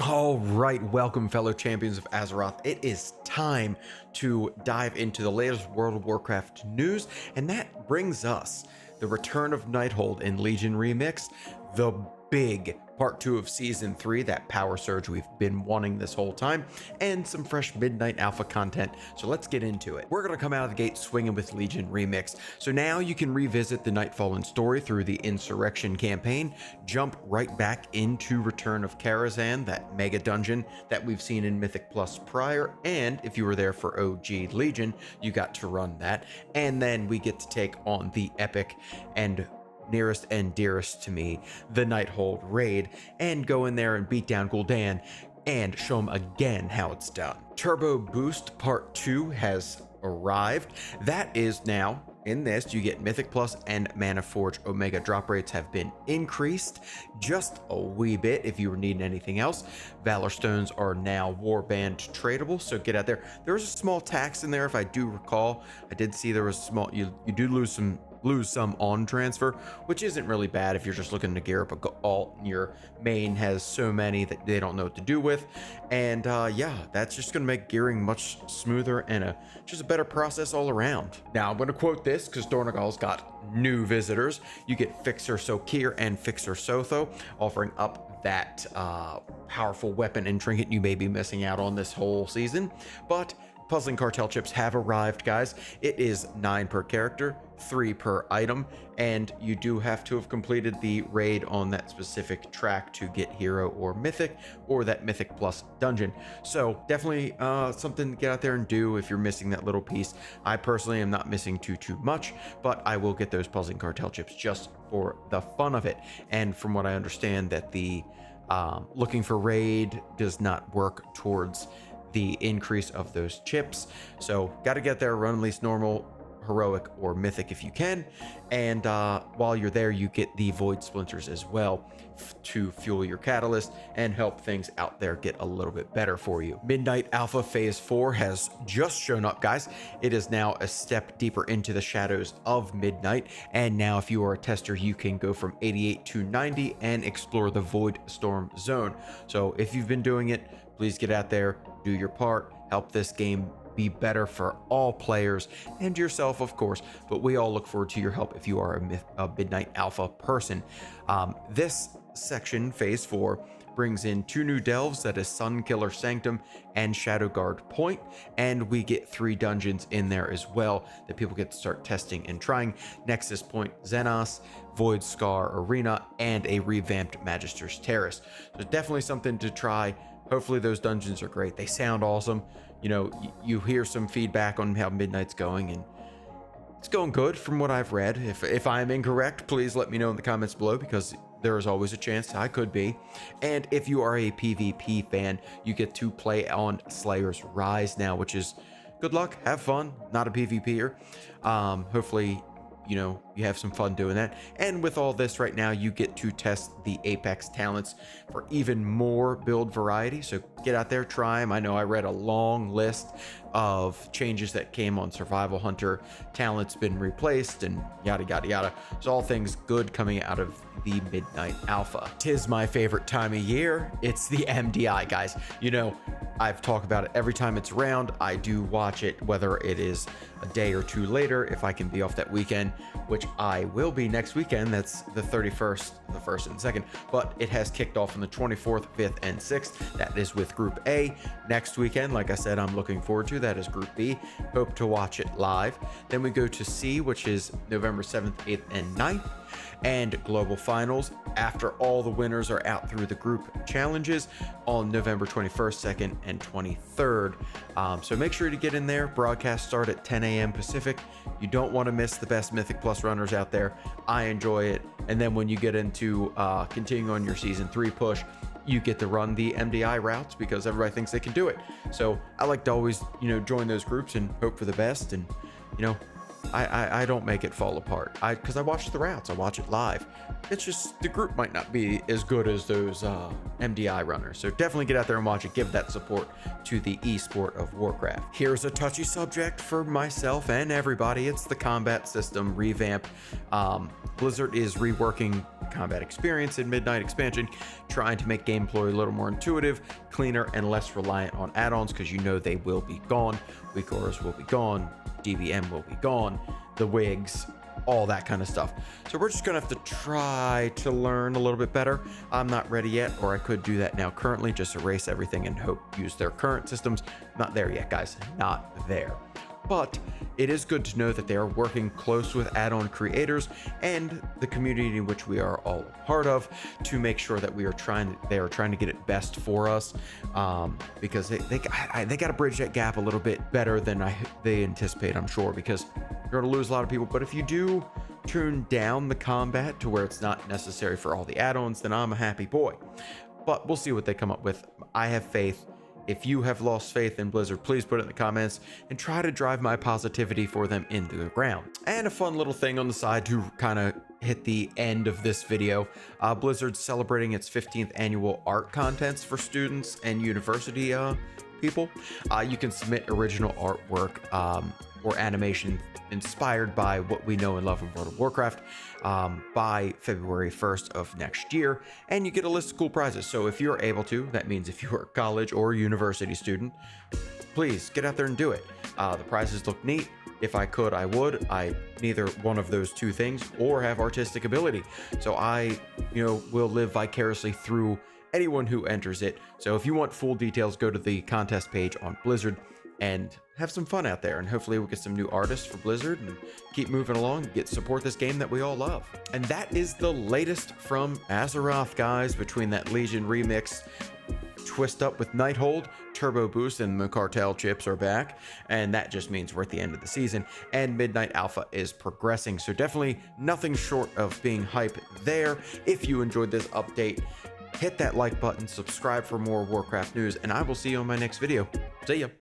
All right, welcome fellow champions of Azeroth. It is time to dive into the latest World of Warcraft news, and that brings us the return of Nighthold in Legion Remix, the big part 2 of Season 3, that power surge we've been wanting this whole time, and some fresh Midnight Alpha content. So let's get into it. We're going to come out of the gate swinging with Legion Remix. So now you can revisit the Nightfallen story through the Insurrection campaign, jump right back into Return of Karazhan, that mega dungeon that we've seen in Mythic Plus prior, and if you were there for OG Legion, you got to run that. And then we get to take on the epic and nearest and dearest to me, the Nighthold raid, and go in there and beat down Gul'dan and show him again how it's done. Turbo Boost Part 2 has arrived. That is now in this. You get Mythic Plus and Mana Forge Omega drop rates have been increased just a wee bit if you were needing anything else. Valor Stones are now Warband tradable, so get out there. There was a small tax in there, if I do recall. I did see there was small, you do lose some on transfer, which isn't really bad if you're just looking to gear up a alt and your main has so many that they don't know what to do with. And yeah, that's just gonna make gearing much smoother and just a better process all around. Now I'm gonna quote this because Dornagal's got new visitors. You get Fixer Sokir and Fixer Sotho, offering up that powerful weapon and trinket you may be missing out on this whole season. But Puzzling Cartel chips have arrived, guys. It is 9 per character, 3 per item, and you do have to have completed the raid on that specific track to get hero or mythic, or that mythic plus dungeon. So definitely something to get out there and do if you're missing that little piece. I personally am not missing too much, but I will get those Puzzling Cartel chips just for the fun of it. And from what I understand, that the looking for raid does not work towards the increase of those chips. So got to get there, run at least normal, heroic, or mythic if you can. And while you're there, you get the void splinters as well to fuel your catalyst and help things out there get a little bit better for you. Midnight Alpha Phase 4 has just shown up, guys. It is now a step deeper into the shadows of Midnight, and now if you are a tester, you can go from 88 to 90 and explore the Voidstorm zone. So if you've been doing it, please get out there, do your part, help this game be better for all players and yourself, of course, but we all look forward to your help if you are a Midnight Alpha person. This section, Phase 4, brings in 2 new delves, that is Sunkiller Sanctum and Shadowguard Point, and we get 3 dungeons in there as well that people get to start testing and trying: Nexus Point Xenos, Void Scar Arena, and a revamped Magister's Terrace. So definitely something to try. Hopefully those dungeons are great. They sound awesome. You know, you hear some feedback on how Midnight's going, and it's going good from what I've read. If I'm incorrect, please let me know in the comments below, because there is always a chance I could be. And if you are a PvP fan, you get to play on Slayer's Rise now, which is good luck, have fun. Not a PvPer. Hopefully, you know, you have some fun doing that. And with all this right now, you get to test the Apex talents for even more build variety. So get out there, try them. I know I read a long list of changes that came on Survival Hunter. Talents been replaced and yada yada yada. So all things good coming out of the Midnight Alpha. 'Tis my favorite time of year. It's the MDI, guys. You know, I've talked about it every time it's around. I do watch it, whether it is a day or 2 later, if I can be off that weekend, which I will be next weekend. That's the 31st, the 1st and 2nd, but it has kicked off on the 24th, 5th, and 6th. That is with Group A. Next weekend, like I said, I'm looking forward to. That is Group B. Hope to watch it live. Then we go to C, which is November 7th, 8th, and 9th. And Global Finals, after all the winners are out through the group challenges, on November 21st, 2nd, and 23rd. So make sure to get in there. Broadcasts start at 10 a.m. Pacific. You don't want to miss the best Mythic Plus runners out there. I enjoy it. And then when you get into continuing on your Season 3 push, you get to run the MDI routes because everybody thinks they can do it. So I like to always, you know, join those groups and hope for the best, and, you know, I don't make it fall apart. Because I watch the routes, I watch it live. It's just the group might not be as good as those MDI runners. So definitely get out there and watch it. Give that support to the esport of Warcraft. Here's a touchy subject for myself and everybody. It's the combat system revamp. Blizzard is reworking combat experience in Midnight expansion, trying to make gameplay a little more intuitive, cleaner, and less reliant on add-ons, because you know they will be gone. Weak auras will be gone. DVM will be gone, the wigs, all that kind of stuff. So we're just gonna have to try to learn a little bit better. I'm not ready yet, or I could do that now currently, just erase everything and hope use their current systems. Not there yet, guys, not there. But it is good to know that they are working close with add-on creators and the community in which we are all a part of to make sure that they are trying to get it best for us, because they got to bridge that gap a little bit better than they anticipate, I'm sure, because you're going to lose a lot of people. But if you do tune down the combat to where it's not necessary for all the add-ons, then I'm a happy boy. But we'll see what they come up with. I have faith. If you have lost faith in Blizzard, please put it in the comments and try to drive my positivity for them into the ground. And a fun little thing on the side to kind of hit the end of this video, Blizzard's celebrating its 15th annual art contests for students and university people. You can submit original artwork or animation inspired by what we know and love in World of Warcraft by February 1st of next year, and you get a list of cool prizes. So if you're able to, that means if you're a college or university student, please get out there and do it. The prizes look neat. If I could, I would. I neither one of those two things or have artistic ability, so I will live vicariously through anyone who enters it. So if you want full details, go to the contest page on Blizzard and have some fun out there, and hopefully we'll get some new artists for Blizzard and keep moving along and support this game that we all love. And that is the latest from Azeroth, guys. Between that Legion remix twist up with Nighthold, Turbo Boost, and the Cartel chips are back, and that just means we're at the end of the season, and Midnight Alpha is progressing, so definitely nothing short of being hype there. If you enjoyed this update, hit that like button, subscribe for more Warcraft news, and I will see you on my next video. See ya.